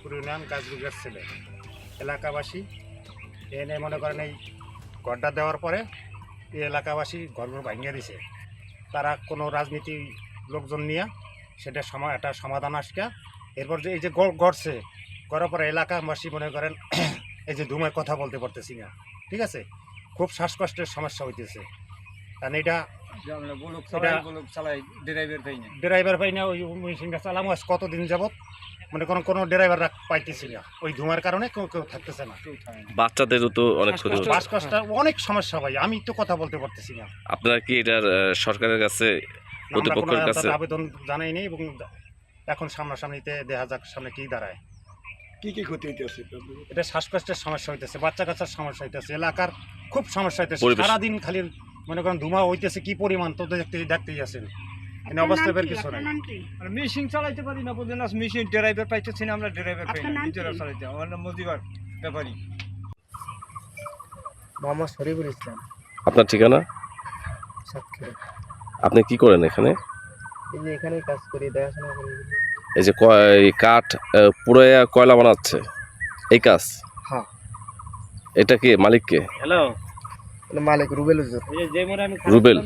Union গাছগুগার ছেলে এলাকাবাসী এনে মনে করেন এই গড্ডা দেওয়ার পরে এই এলাকাবাসী ঘরগুলো ভাঙিয়ে দিছে। তারা কোনো রাজনীতি লোকজন নিয়ে সেটা একটা সমাধান আসকা এরপর যে এই যে গড়ছে গড়ার পরে এলাকাবাসী মনে করেন এই যে ধুমায় কথা বলতে পারতেছি না, ঠিক আছে, খুব শ্বাসকষ্টের সমস্যা হইতেছে। কারণ এটা ড্রাইভার পাই না, ওই মেশিনটা চালাম আজ কতদিন যাবত মনে করেন কোনো ড্রাইভার পাইতেছি না, ওই ধোঁয়ার কারণে কেউ থাকতেছে না। বাচ্চাদেরও তো অনেক ক্ষতি হচ্ছে, শ্বাসকষ্ট অনেক সমস্যা ভাই, আমি তো কথা বলতে পারতেছি না। আপনারা কি এটার সরকারের কাছে প্রতিপক্ষের কাছে আবেদন জানাইনি এবং এখন সামনাসামনিতে দেখা যাক সামনে কি দাঁড়ায়। কি কি ক্ষতি হইতেছে? এটা শ্বাসকষ্টের সমস্যা হইতেছে, বাচ্চা কাচ্চার সমস্যা হইতেছে, এলাকার খুব সমস্যা হইতেছে। সারাদিন খালি মনে করেন ধুমা হইতেছে কি পরিমাণ তো দেখতেই আছেন। অবস্থা বের কিছু নাই, মেশিন চালাইতে পারি না বললেন, মেশিন ড্রাইভার পাইতেছি না, আমরা ড্রাইভার পাই না, নিজেরা চালাইতে। আমার নাম মজিবার ব্যাপারী। মোহাম্মদ শরীফুল ইসলাম। আপনার ঠিকানা? সাতক্ষীরা। আপনি কি করেন এখানে? এই যে এখানে কাজ করি, দেখাশোনা করি। এই যে কাঠ পুড়াইয়া কয়লা বানাচ্ছে এই কাজ? হ্যাঁ। এটা কি মালিক কে? হ্যালো, মালিক রুবেল হুজুর। রুবেল।